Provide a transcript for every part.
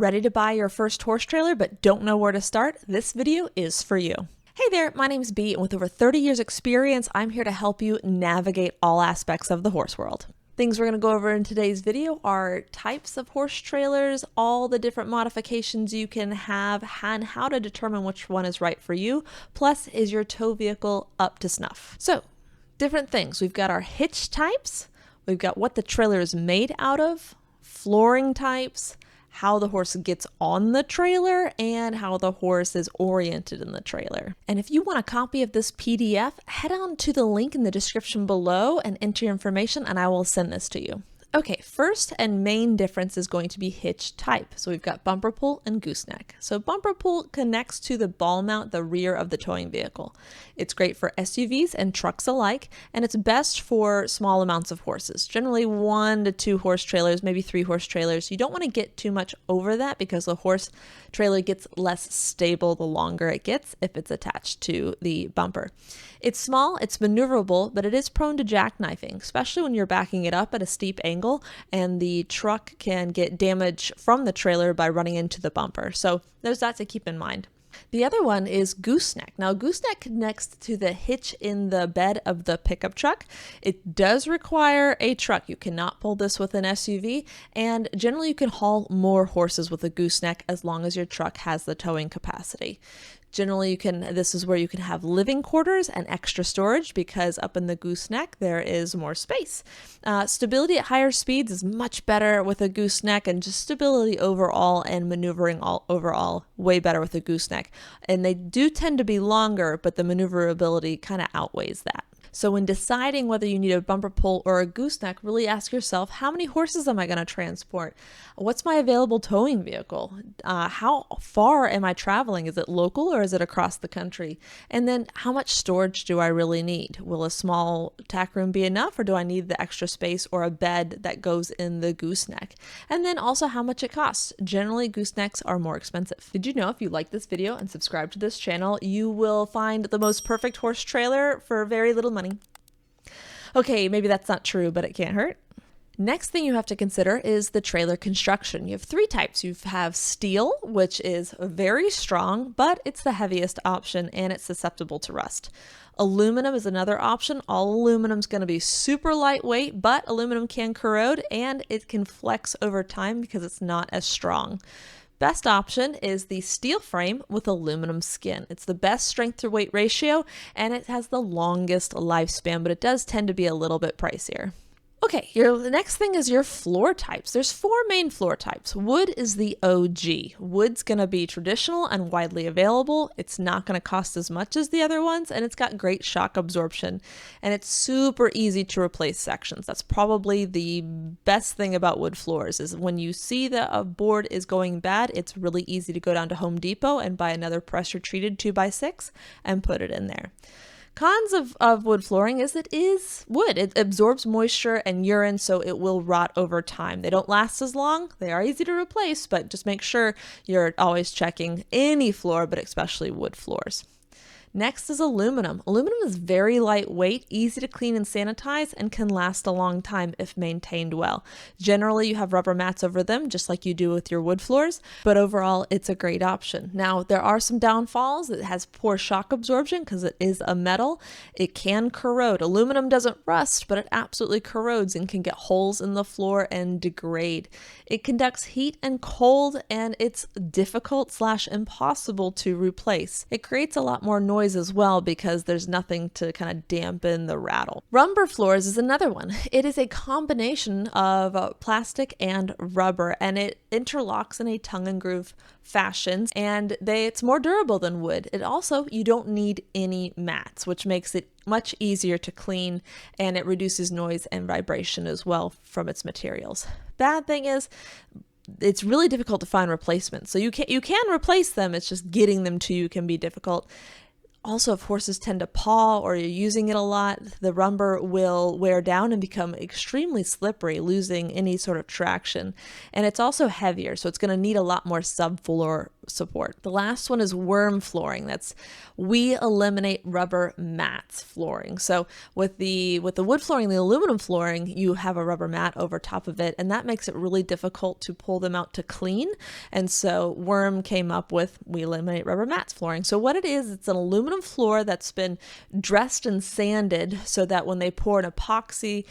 Ready to buy your first horse trailer but don't know where to start? This video is for you. Hey there, my name's Bea, and with over 30 years experience, I'm here to help you navigate all aspects of the horse world. Things we're going to go over in today's video are types of horse trailers, all the different modifications you can have, and how to determine which one is right for you, plus is your tow vehicle up to snuff. So, different things. We've got our hitch types, we've got what the trailer is made out of, flooring types, how the horse gets on the trailer, and how the horse is oriented in the trailer. And if you want a copy of this PDF, head on to the link in the description below and enter your information and I will send this to you. Okay, first and main difference is going to be hitch type. So we've got bumper pull and gooseneck. So bumper pull connects to the ball mount, the rear of the towing vehicle. It's great for SUVs and trucks alike, and it's best for small amounts of horses. Generally 1 to 2 horse trailers, maybe 3 horse trailers. You don't want to get too much over that because the horse trailer gets less stable the longer it gets if it's attached to the bumper. It's small, it's maneuverable, but it is prone to jackknifing, especially when you're backing it up at a steep angle and the truck can get damage from the trailer by running into the bumper. So there's that to keep in mind. The other one is gooseneck. Now, gooseneck connects to the hitch in the bed of the pickup truck. It does require a truck. You cannot pull this with an SUV, and generally you can haul more horses with a gooseneck as long as your truck has the towing capacity. Generally, this is where you can have living quarters and extra storage because up in the gooseneck, there is more space. Stability at higher speeds is much better with a gooseneck, and just stability overall and maneuvering overall way better with a gooseneck. And they do tend to be longer, but the maneuverability kind of outweighs that. So when deciding whether you need a bumper pull or a gooseneck, really ask yourself, how many horses am I going to transport? What's my available towing vehicle? How far am I traveling? Is it local or is it across the country? And then how much storage do I really need? Will a small tack room be enough, or do I need the extra space or a bed that goes in the gooseneck? And then also how much it costs. Generally, goosenecks are more expensive. Did you know if you like this video and subscribe to this channel, you will find the most perfect horse trailer for very little money? Okay, maybe that's not true, but it can't hurt. Next thing you have to consider is the trailer construction. You have 3 types. You have steel, which is very strong, but it's the heaviest option and it's susceptible to rust. Aluminum is another option. All aluminum is going to be super lightweight, but aluminum can corrode and it can flex over time because it's not as strong. Best option is the steel frame with aluminum skin. It's the best strength to weight ratio and it has the longest lifespan, but it does tend to be a little bit pricier. Okay, the next thing is your floor types. There's 4 main floor types. Wood is the OG. Wood's going to be traditional and widely available. It's not going to cost as much as the other ones, and it's got great shock absorption, and it's super easy to replace sections. That's probably the best thing about wood floors is when you see that a board is going bad, it's really easy to go down to Home Depot and buy another pressure-treated 2x6 and put it in there. Cons of wood flooring is it is wood. It absorbs moisture and urine, so it will rot over time. They don't last as long. They are easy to replace, but just make sure you're always checking any floor, but especially wood floors. Next is aluminum. Aluminum is very lightweight, easy to clean and sanitize, and can last a long time if maintained well. Generally, you have rubber mats over them, just like you do with your wood floors, but overall, it's a great option. Now, there are some downfalls. It has poor shock absorption because it is a metal. It can corrode. Aluminum doesn't rust, but it absolutely corrodes and can get holes in the floor and degrade. It conducts heat and cold, and it's difficult/impossible to replace. It creates a lot more noise as well because there's nothing to kind of dampen the rattle. Rubber floors is another one. It is a combination of plastic and rubber, and it interlocks in a tongue and groove fashion, and it's more durable than wood. It also, you don't need any mats, which makes it much easier to clean, and it reduces noise and vibration as well from its materials. Bad thing is, it's really difficult to find replacements. So you can replace them, it's just getting them to you can be difficult. Also, if horses tend to paw or you're using it a lot, the rubber will wear down and become extremely slippery, losing any sort of traction. And it's also heavier, so it's going to need a lot more subfloor support. The last one is worm flooring. We eliminate rubber mats flooring. So with the wood flooring, the aluminum flooring, you have a rubber mat over top of it, and that makes it really difficult to pull them out to clean. And so Worm came up with we eliminate rubber mats flooring. So what it is, it's an aluminum floor that's been dressed and sanded so that when they pour an epoxy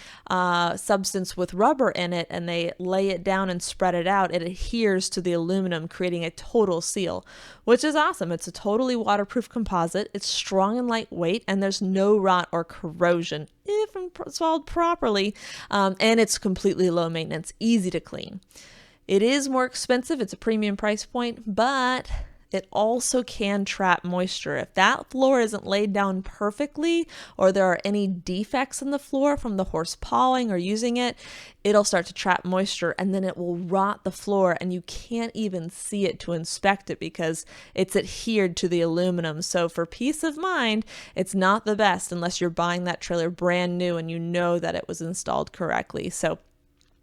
substance with rubber in it and they lay it down and spread it out, it adheres to the aluminum, creating a total seal, which is awesome. It's a totally waterproof composite. It's strong and lightweight, and there's no rot or corrosion if installed properly, and it's completely low maintenance, easy to clean. It is more expensive. It's a premium price point, but it also can trap moisture. If that floor isn't laid down perfectly, or there are any defects in the floor from the horse pawing or using it, it'll start to trap moisture, and then it will rot the floor, and you can't even see it to inspect it because it's adhered to the aluminum. So for peace of mind, it's not the best unless you're buying that trailer brand new and you know that it was installed correctly. So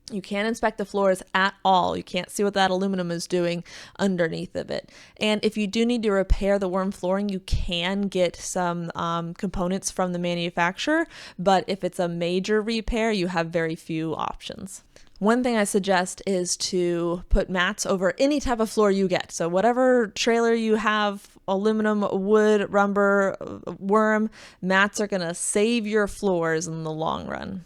you can't inspect the floors at all. You can't see what that aluminum is doing underneath of it. And if you do need to repair the worm flooring, you can get some components from the manufacturer, but if it's a major repair, you have very few options. One thing I suggest is to put mats over any type of floor you get. So whatever trailer you have, aluminum, wood, rubber, worm, mats are going to save your floors in the long run,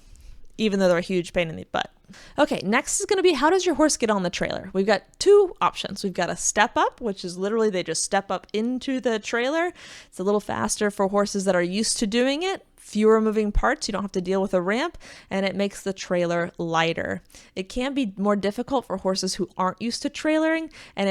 even though they're a huge pain in the butt. Okay, next is going to be, how does your horse get on the trailer? We've got two options. We've got a step up, which is literally they just step up into the trailer. It's a little faster for horses that are used to doing it. Fewer moving parts, you don't have to deal with a ramp, and it makes the trailer lighter. It can be more difficult for horses who aren't used to trailering, and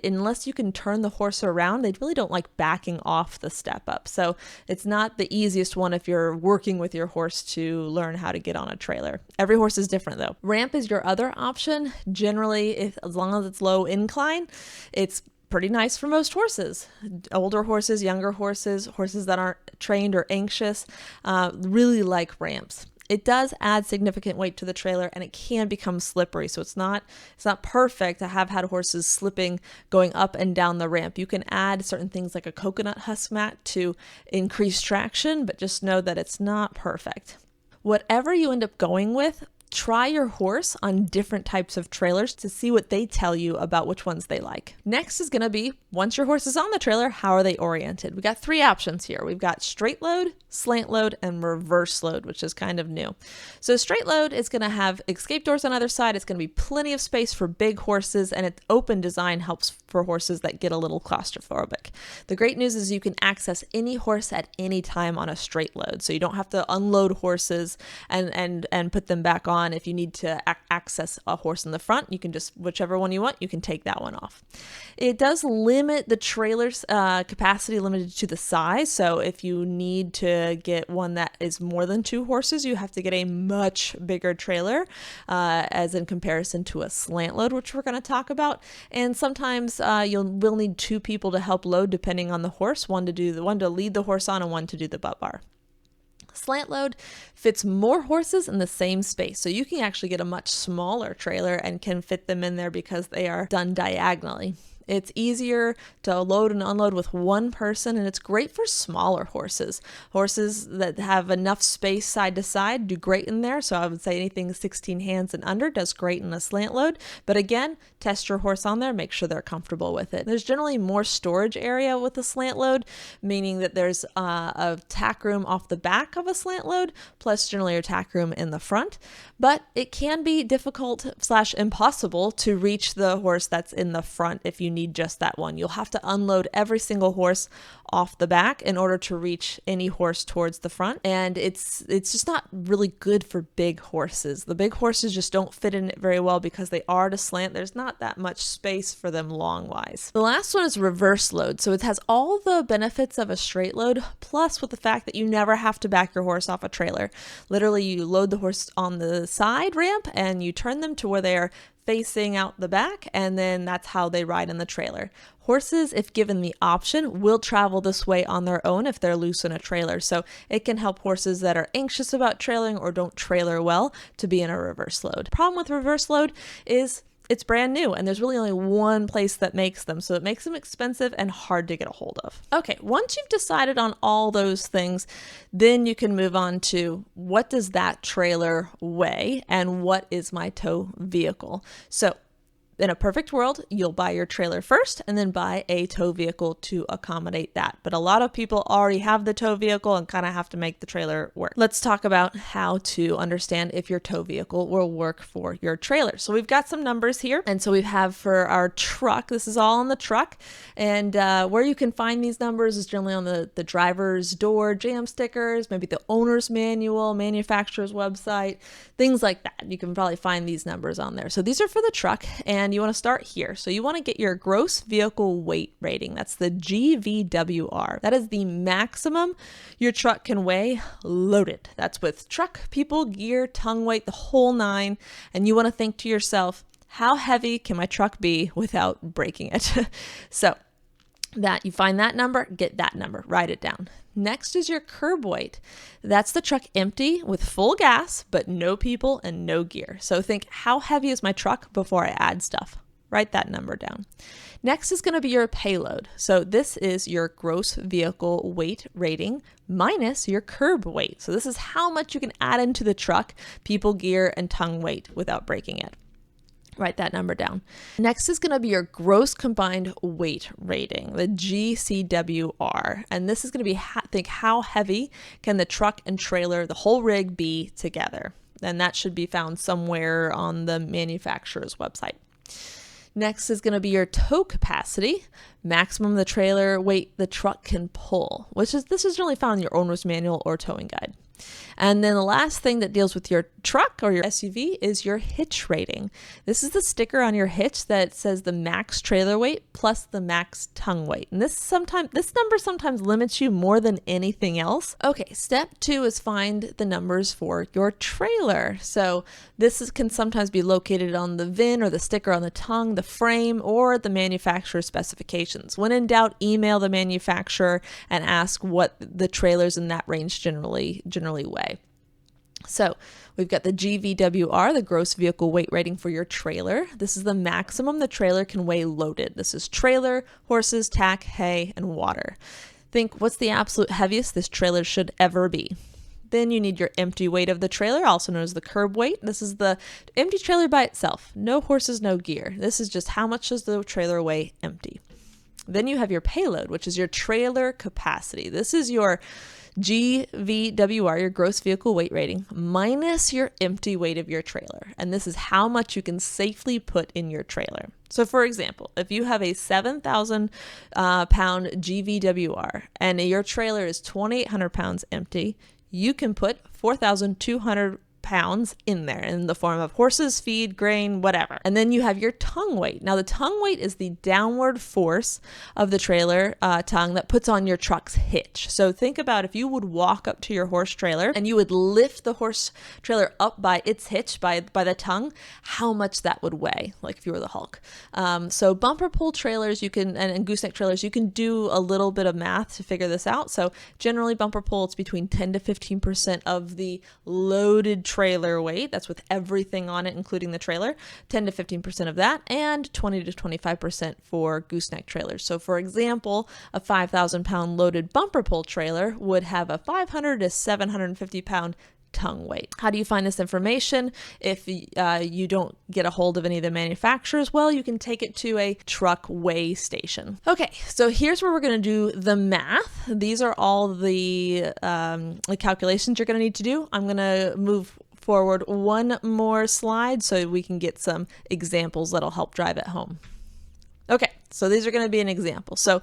unless you can turn the horse around, they really don't like backing off the step up. So it's not the easiest one if you're working with your horse to learn how to get on a trailer. Every horse is different though. Ramp is your other option. Generally, as long as it's low incline, it's pretty nice for most horses. Older horses, younger horses, horses that aren't trained or anxious, really like ramps. It does add significant weight to the trailer, and it can become slippery. So it's not perfect. I have had horses slipping going up and down the ramp. You can add certain things like a coconut husk mat to increase traction, but just know that it's not perfect. Whatever you end up going with, try your horse on different types of trailers to see what they tell you about which ones they like. Next is going to be, once your horse is on the trailer, how are they oriented? We got three options here. We've got straight load, slant load, and reverse load, which is kind of new. So straight load is going to have escape doors on either side. It's going to be plenty of space for big horses, and its open design helps for horses that get a little claustrophobic. The great news is you can access any horse at any time on a straight load. So you don't have to unload horses and put them back on. If you need to access a horse in the front, you can just, whichever one you want, you can take that one off. It does limit the trailer's capacity, limited to the size. So if you need to get one that is more than 2 horses, you have to get a much bigger trailer, as in comparison to a slant load, which we're going to talk about. And sometimes will need 2 people to help load, depending on the horse, one to lead the horse on and one to do the butt bar. Slant load fits more horses in the same space, so you can actually get a much smaller trailer and can fit them in there because they are done diagonally. It's easier to load and unload with one person, and it's great for smaller horses. Horses that have enough space side to side do great in there, so I would say anything 16 hands and under does great in a slant load. But again, test your horse on there, make sure they're comfortable with it. There's generally more storage area with a slant load, meaning that there's a tack room off the back of a slant load, plus generally a tack room in the front. But it can be difficult / impossible to reach the horse that's in the front if you need just that one. You'll have to unload every single horse off the back in order to reach any horse towards the front, and it's just not really good for big horses. The big horses just don't fit in it very well because they are to slant. There's not that much space for them long wise. The last one is reverse load. So it has all the benefits of a straight load, plus with the fact that you never have to back your horse off a trailer. Literally, you load the horse on the side ramp and you turn them to where they are facing out the back, and then that's how they ride in the trailer. Horses, if given the option, will travel this way on their own if they're loose in a trailer. So it can help horses that are anxious about trailing or don't trailer well to be in a reverse load. Problem with reverse load is it's brand new and there's really only one place that makes them. So it makes them expensive and hard to get a hold of. Okay, once you've decided on all those things, then you can move on to what does that trailer weigh and what is my tow vehicle. So in a perfect world, you'll buy your trailer first and then buy a tow vehicle to accommodate that. But a lot of people already have the tow vehicle and kind of have to make the trailer work. Let's talk about how to understand if your tow vehicle will work for your trailer. So we've got some numbers here. And so we have for our truck, this is all on the truck. And where you can find these numbers is generally on the driver's door jam stickers, maybe the owner's manual, manufacturer's website, things like that. You can probably find these numbers on there. So these are for the truck. And you want to start here. So you want to get your gross vehicle weight rating. That's the GVWR. That is the maximum your truck can weigh loaded. That's with truck, people, gear, tongue weight, the whole nine. And you want to think to yourself, how heavy can my truck be without breaking it? So that you find that number, get that number, write it down. Next is your curb weight. That's the truck empty with full gas, but no people and no gear. So think, how heavy is my truck before I add stuff? Write that number down. Next is going to be your payload. So this is your gross vehicle weight rating minus your curb weight. So this is how much you can add into the truck, people, gear, and tongue weight without breaking it. Write that number down. Next is going to be your gross combined weight rating, the GCWR. And this is going to be, think how heavy can the truck and trailer, the whole rig be together? And that should be found somewhere on the manufacturer's website. Next is going to be your tow capacity, maximum the trailer weight the truck can pull, this is generally found in your owner's manual or towing guide. And then the last thing that deals with your truck or your SUV is your hitch rating. This is the sticker on your hitch that says the max trailer weight plus the max tongue weight. And this number sometimes limits you more than anything else. Okay, step 2 is find the numbers for your trailer. So can sometimes be located on the VIN or the sticker on the tongue, the frame, or the manufacturer specifications. When in doubt, email the manufacturer and ask what the trailers in that range generally weigh. So we've got the GVWR, the gross vehicle weight rating for your trailer. This is the maximum the trailer can weigh loaded. This is trailer, horses, tack, hay, and water. Think, what's the absolute heaviest this trailer should ever be? Then you need your empty weight of the trailer, also known as the curb weight. This is the empty trailer by itself. No horses, no gear. This is just how much does the trailer weigh empty. Then you have your payload, which is your trailer capacity. This is your GVWR, your gross vehicle weight rating, minus your empty weight of your trailer. And this is how much you can safely put in your trailer. So for example, if you have a 7,000 pound GVWR and your trailer is 2,800 pounds empty, you can put 4,200 pounds in there in the form of horses, feed, grain, whatever. And then you have your tongue weight. Now the tongue weight is the downward force of the trailer tongue that puts on your truck's hitch. So think about if you would walk up to your horse trailer and you would lift the horse trailer up by its hitch, by the tongue, how much that would weigh, like if you were the Hulk. So bumper pull trailers, you can, and gooseneck trailers, you can do a little bit of math to figure this out. So generally bumper pull, it's between 10 to 15% of the loaded trailer weight. That's with everything on it, including the trailer, 10 to 15% of that, and 20 to 25% for gooseneck trailers. So for example, a 5,000 pound loaded bumper pull trailer would have a 500 to 750 pound tongue weight. How do you find this information? If you don't get a hold of any of the manufacturers, well, you can take it to a truck weigh station. Okay, so here's where we're going to do the math. These are all the calculations you're going to need to do. I'm going to move forward one more slide so we can get some examples that'll help drive it home. Okay, so these are going to be an example. So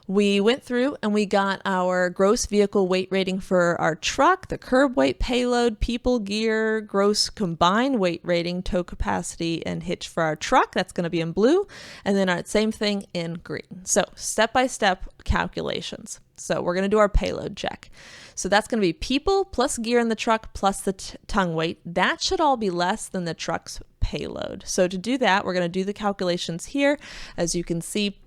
we went through and we got our gross vehicle weight rating for our truck, the curb weight, payload, people, gear, gross combined weight rating, tow capacity, and hitch for our truck. That's going to be in blue. And then our same thing in green. So step-by-step calculations. So we're going to do our payload check. So that's going to be people plus gear in the truck plus the tongue weight. That should all be less than the truck's payload. So to do that, we're going to do the calculations here. As you can see,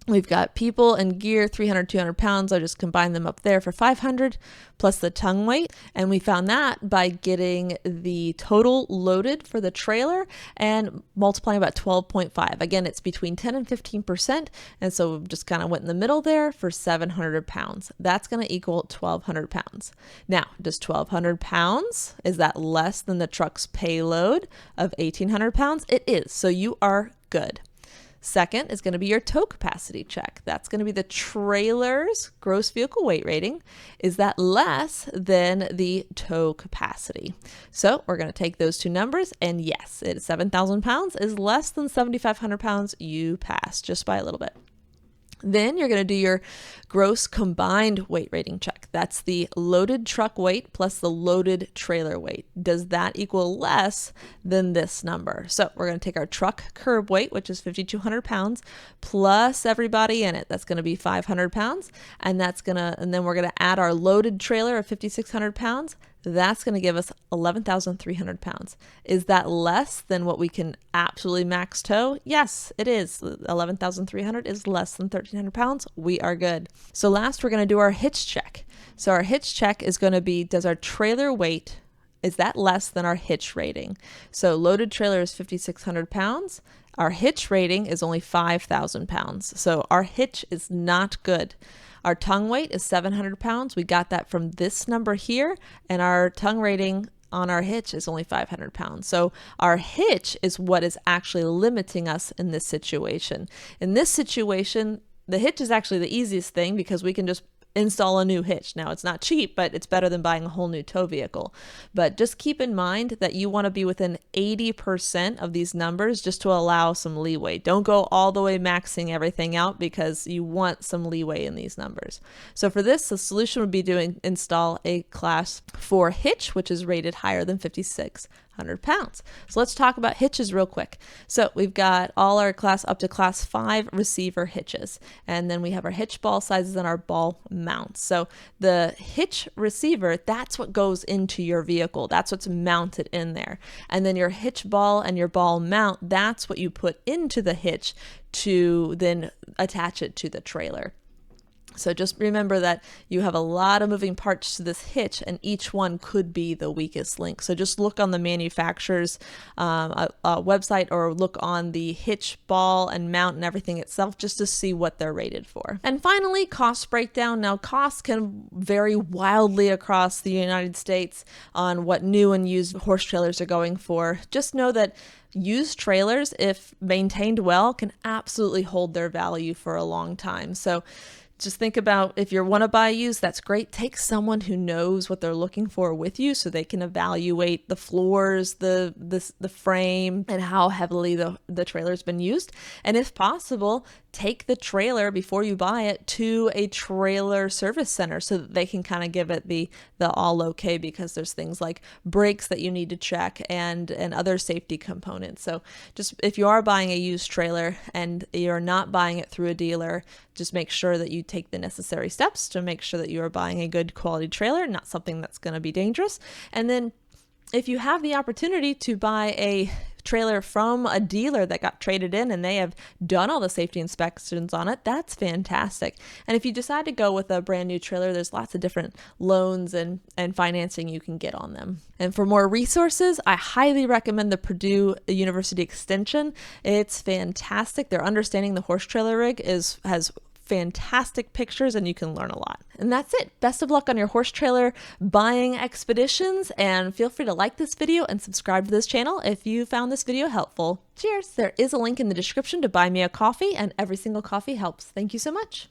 We've got people and gear, 300, 200 pounds. I just combined them up there for 500 plus the tongue weight. And we found that by getting the total loaded for the trailer and multiplying about 12.5. Again, it's between 10 and 15%. And so we just kind of went in the middle there for 700 pounds. That's going to equal 1,200 pounds. Now, does 1,200 pounds, is that less than the truck's payload of 1,800 pounds? It is. So you are good. Second is going to be your tow capacity check. That's going to be the trailer's gross vehicle weight rating. Is that less than the tow capacity? So we're going to take those two numbers, and yes, 7,000 pounds is less than 7,500 pounds. You pass just by a little bit. Then you're going to do your gross combined weight rating check. That's the loaded truck weight plus the loaded trailer weight. Does that equal less than this number? So we're going to take our truck curb weight, which is 5,200 pounds, plus everybody in it. That's going to be 500 pounds. And then we're going to add our loaded trailer of 5,600 pounds. That's going to give us 11,300 pounds. Is that less than what we can absolutely max tow? Yes, it is. 11,300 is less than 1,300 pounds. We are good. So last, we're going to do our hitch check. So our hitch check is going to be, does our trailer weight, is that less than our hitch rating? So loaded trailer is 5,600 pounds. Our hitch rating is only 5,000 pounds. So our hitch is not good. Our tongue weight is 700 pounds. We got that from this number here, and our tongue rating on our hitch is only 500 pounds. So our hitch is what is actually limiting us in this situation. In this situation, the hitch is actually the easiest thing because we can just install a new hitch. Now, it's not cheap, but it's better than buying a whole new tow vehicle. But just keep in mind that you want to be within 80% of these numbers just to allow some leeway. Don't go all the way maxing everything out because you want some leeway in these numbers. So for this, the solution would be to install a class 4 hitch, which is rated higher than 5,600 pounds. So let's talk about hitches real quick. So we've got all our class up to class 5 receiver hitches, and then we have our hitch ball sizes and our ball mounts. So the hitch receiver, that's what goes into your vehicle. That's what's mounted in there. And then your hitch ball and your ball mount, that's what you put into the hitch to then attach it to the trailer. So just remember that you have a lot of moving parts to this hitch, and each one could be the weakest link. So just look on the manufacturer's website, or look on the hitch ball and mount and everything itself just to see what they're rated for. And finally, cost breakdown. Now, costs can vary wildly across the United States on what new and used horse trailers are going for. Just know that used trailers, if maintained well, can absolutely hold their value for a long time. So just think about, if you want to buy used, that's great. Take someone who knows what they're looking for with you so they can evaluate the floors, the frame, and how heavily the trailer's been used. And if possible, take the trailer before you buy it to a trailer service center so that they can kind of give it the all okay, because there's things like brakes that you need to check and other safety components. So just, if you are buying a used trailer and you're not buying it through a dealer, just make sure that you take the necessary steps to make sure that you are buying a good quality trailer, not something that's going to be dangerous. And then if you have the opportunity to buy a trailer from a dealer that got traded in and they have done all the safety inspections on it, that's fantastic. And if you decide to go with a brand new trailer, there's lots of different loans and financing you can get on them. And for more resources, I highly recommend the Purdue University Extension. It's fantastic. Their Understanding the Horse Trailer Rig has fantastic pictures, and you can learn a lot. And that's it. Best of luck on your horse trailer buying expeditions, and feel free to like this video and subscribe to this channel if you found this video helpful. Cheers! There is a link in the description to buy me a coffee, and every single coffee helps. Thank you so much.